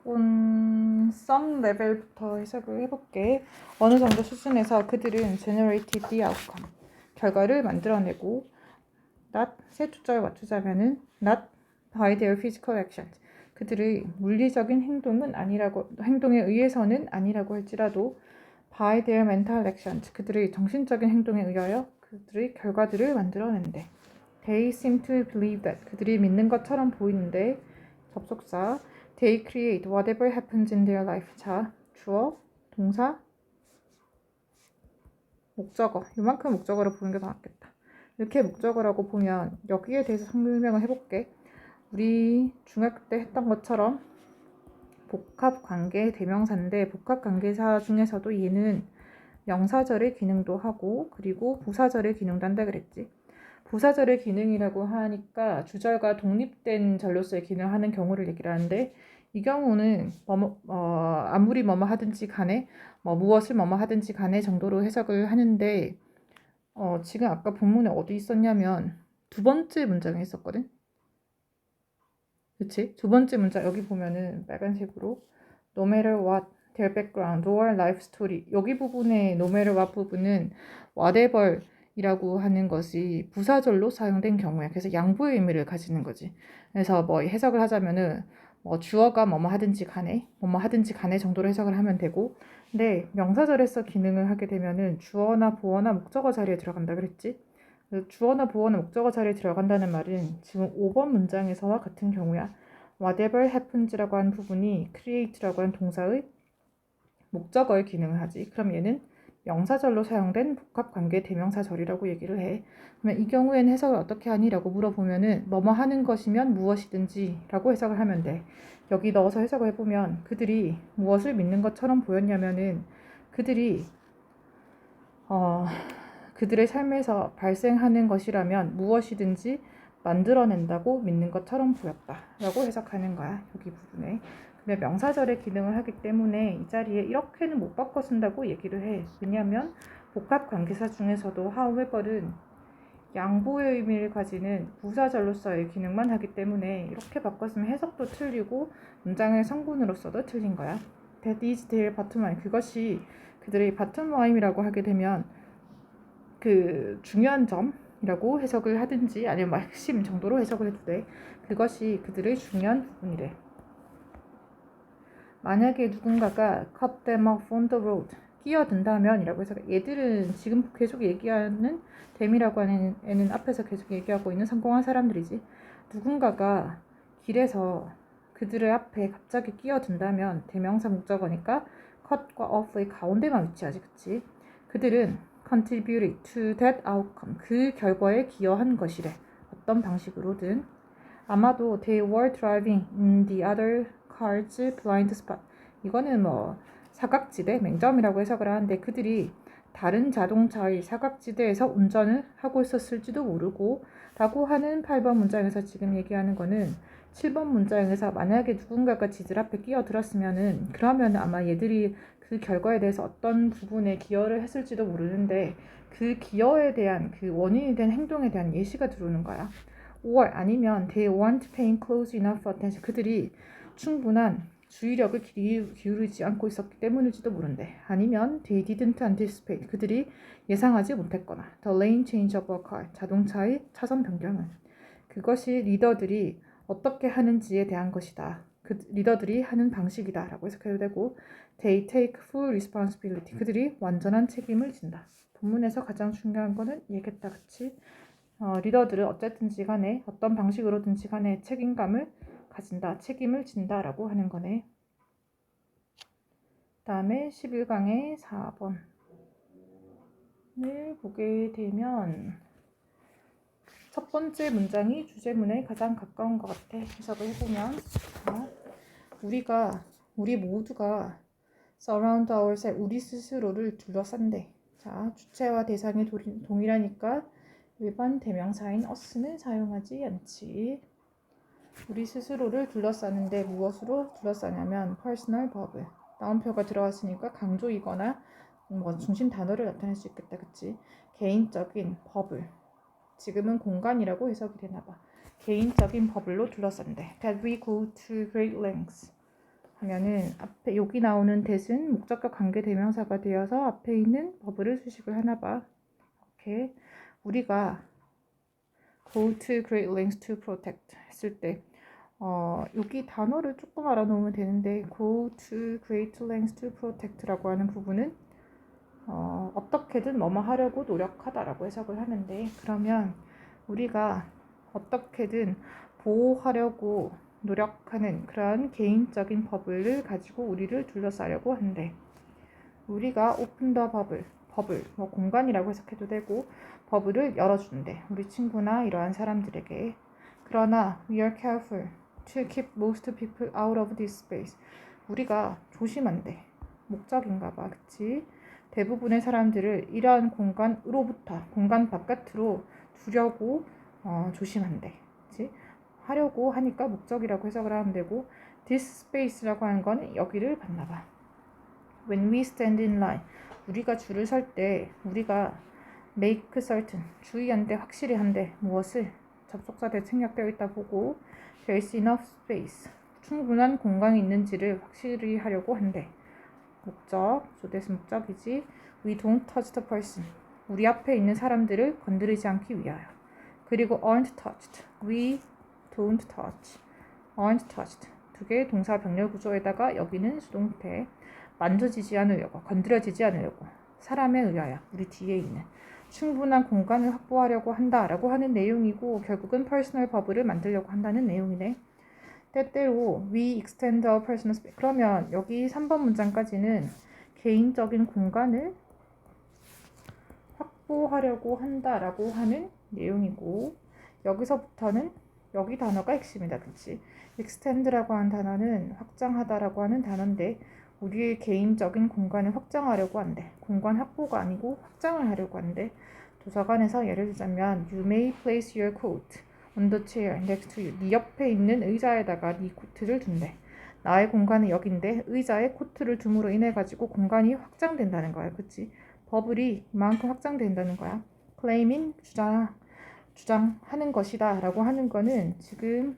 기본 some 레벨부터 해석을 해볼게. 어느 정도 수준에서 그들은 generated the outcome, 결과를 만들어내고 not 세 초절 맞추자면은 not by their physical actions, 그들의 물리적인 행동에 의해서는 아니라고 할지라도 by their mental actions, 그들의 정신적인 행동에 의하여 그들의 결과들을 만들어낸대. They seem to believe that, 그들이 믿는 것처럼 보이는데 접속사 They create whatever happens in their life. 자, 주어, 동사, 목적어. 이만큼 목적어로 보는 게 더 낫겠다. 이렇게 목적어라고 보면 여기에 대해서 설명을 해볼게. 우리 중학교 때 했던 것처럼 복합관계 대명사인데 복합관계사 중에서도 얘는 명사절의 기능도 하고 그리고 부사절의 기능도 한다 그랬지. 부사절의 기능이라고 하니까 주절과 독립된 절로서의 기능을 하는 경우를 얘기를 하는데 이 경우는 아무리 뭐뭐 하든지 간에 무엇을 뭐뭐 하든지 간에 정도로 해석을 하는데 지금 아까 본문에 어디 있었냐면 두 번째 문장에 있었거든. 그치? 두 번째 문장 여기 보면은 빨간색으로 No matter what their background or life story, 여기 부분의 no matter what 부분은 whatever 이라고 하는 것이 부사절로 사용된 경우야. 그래서 양보의 의미를 가지는 거지. 그래서 뭐 해석을 하자면은 주어가 뭐뭐 하든지 간에 정도로 해석을 하면 되고, 근데 명사절에서 기능을 하게 되면은 주어나 보어나 목적어 자리에 들어간다 그랬지. 주어나 보어나 목적어 자리에 들어간다는 말은 지금 5번 문장에서와 같은 경우야. whatever happens라고 하는 부분이 create라고 하는 동사의 목적어의 기능을 하지. 그럼 얘는 명사절로 사용된 복합관계 대명사절이라고 얘기를 해. 그러면 이 경우에는 해석을 어떻게 하니? 라고 물어보면은 뭐뭐 하는 것이면 무엇이든지 라고 해석을 하면 돼. 여기 넣어서 해석을 해보면 그들이 무엇을 믿는 것처럼 보였냐면은 그들이 그들의 삶에서 발생하는 것이라면 무엇이든지 만들어낸다고 믿는 것처럼 보였다 라고 해석하는 거야. 여기 부분에. 근데 명사절의 기능을 하기 때문에 이 자리에 이렇게는 못 바꿔 쓴다고 얘기를 해. 왜냐하면 복합관계사 중에서도 however는 양보의 의미를 가지는 부사절로서의 기능만 하기 때문에 이렇게 바꿨으면 해석도 틀리고 문장의 성분으로서도 틀린 거야. That is their bottom line. 그것이 그들의 bottom line이라고 하게 되면 그 중요한 점이라고 해석을 하든지 아니면 핵심 정도로 해석을 해도 돼. 그것이 그들의 중요한 부분이래. 만약에 누군가가 cut them off on the road, 끼어든다면 이라고 해서 얘들은 지금 계속 얘기하는 댐이라고 하는 애는 앞에서 계속 얘기하고 있는 성공한 사람들이지. 누군가가 길에서 그들의 앞에 갑자기 끼어든다면 대명사 목적어니까 cut과 off의 가운데만 위치하지. 그치? 그들은 contributed to that outcome, 그 결과에 기여한 것이래. 어떤 방식으로든. 아마도 they were driving in the other car's blind spot. 이거는 사각지대, 맹점이라고 해석을 하는데 그들이 다른 자동차의 사각지대에서 운전을 하고 있었을지도 모르고 라고 하는 8번 문장에서 지금 얘기하는 거는 7번 문장에서 만약에 누군가가 지들 앞에 끼어들었으면은 그러면 아마 얘들이 그 결과에 대해서 어떤 부분에 기여를 했을지도 모르는데 그 기여에 대한 그 원인이 된 행동에 대한 예시가 들어오는 거야. or 아니면 they weren't paying close enough attention, 그들이 충분한 주의력을 기울이지 않고 있었기 때문일지도 모른대. 아니면 they didn't anticipate, 그들이 예상하지 못했거나 the lane change of a car, 자동차의 차선 변경은 그것이 리더들이 어떻게 하는지에 대한 것이다. 그 리더들이 하는 방식이다 라고 해석해도 되고 they take full responsibility, 그들이 완전한 책임을 진다. 본문에서 가장 중요한 거는 얘기했다 같이 리더들은 어쨌든지 간에 어떤 방식으로든지 간에 책임감을 가진다, 책임을 진다 라고 하는 거네. 다음에 11강의 4번을 보게 되면 첫 번째 문장이 주제문에 가장 가까운 것 같아. 해석을 해보면 우리 모두가 surround ourselves, 우리 스스로를 둘러싼대. 자, 주체와 대상이 동일하니까 일반 대명사인 us는 사용하지 않지. 우리 스스로를 둘러싸는데 무엇으로 둘러싸냐면 personal verb, 다음표가 들어왔으니까 강조이거나 중심 단어를 나타낼 수 있겠다. 그치? 개인적인 버블, 지금은 공간이라고 해석이 되나봐. 개인적인 버블로 둘러싼대. That we go to great lengths, 하면은 앞에 여기 나오는 that은 목적격 관계 대명사가 되어서 앞에 있는 버블을 수식을 하나 봐. 이렇게 우리가 go to great lengths to protect 했을 때 여기 단어를 조금 알아놓으면 되는데 go to great lengths to protect라고 하는 부분은 어떻게든 뭐뭐 하려고 노력하다라고 해석을 하는데, 그러면 우리가 어떻게든 보호하려고 노력하는 그런 개인적인 버블을 가지고 우리를 둘러싸려고 한대. 우리가 open the 버블, 뭐 공간이라고 해석해도 되고 버블을 열어준대. 우리 친구나 이러한 사람들에게. 그러나 we are careful to keep most people out of this space. 우리가 조심한대. 목적인가 봐, 그치? 대부분의 사람들을 이러한 공간으로부터 공간 바깥으로 두려고 조심한대. 그치? 하려고 하니까 목적이라고 해석을 하면 되고, this space라고 하는 건 여기를 봤나 봐. When we stand in line, 우리가 줄을 설 때 우리가 make certain, 주의한대, 확실히 한대. 무엇을? 접속사 대칭약되어 있다 보고 there's enough space, 충분한 공간이 있는지를 확실히 하려고 한대. 목적, 조대수 목적이지. We don't touch the person, 우리 앞에 있는 사람들을 건드리지 않기 위하여. 그리고 aren't touched, we don't touch, aren't touched. 두 개의 동사 병렬 구조에다가 여기는 수동태. 만져지지 않으려고, 건드려지지 않으려고, 사람에 의하여, 우리 뒤에 있는 충분한 공간을 확보하려고 한다라고 하는 내용이고, 결국은 퍼스널 버블을 만들려고 한다는 내용이네. 때때로 we extend our personal space. 그러면 여기 3번 문장까지는 개인적인 공간을 확보하려고 한다라고 하는 내용이고, 여기서부터는 여기 단어가 핵심이다, 그치? extend라고 하는 단어는 확장하다라고 하는 단어인데, 우리의 개인적인 공간을 확장하려고 한대. 공간 확보가 아니고 확장을 하려고 한대. 도서관에서 예를 들자면 You may place your coat on the chair next to you. 네 옆에 있는 의자에다가 네 코트를 둔대. 나의 공간은 여긴데 의자에 코트를 둠으로 인해 가지고 공간이 확장된다는 거야. 그치? 버블이 이만큼 확장된다는 거야. claiming, 주장하는 것이다 라고 하는 거는 지금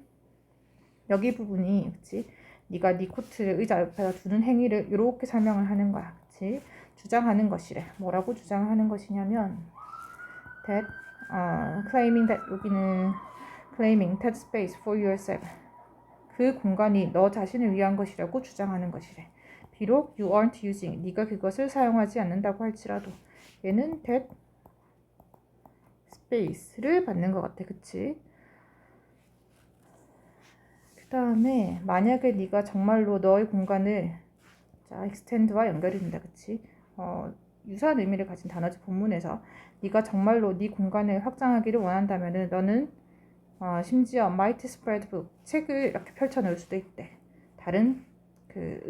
여기 부분이, 그치? 네가 네 코트를 의자 옆에다 두는 행위를 이렇게 설명을 하는 거야. 그치? 주장하는 것이래. 뭐라고 주장하는 것이냐면 that, claiming that, 여기는 claiming that space for yourself. 그 공간이 너 자신을 위한 것이라고 주장하는 것이래. 비록 you aren't using, 네가 그것을 사용하지 않는다고 할지라도. 얘는 that space를 받는 것 같아. 그치? 그 다음에 만약에 네가 정말로 너의 공간을, 자, extend와 연결이 된다. 그치? 유사한 의미를 가진 단어지. 본문에서 네가 정말로 네 공간을 확장하기를 원한다면은 너는 심지어 might spread book, 책을 이렇게 펼쳐 놓을 수도 있대. 다른 그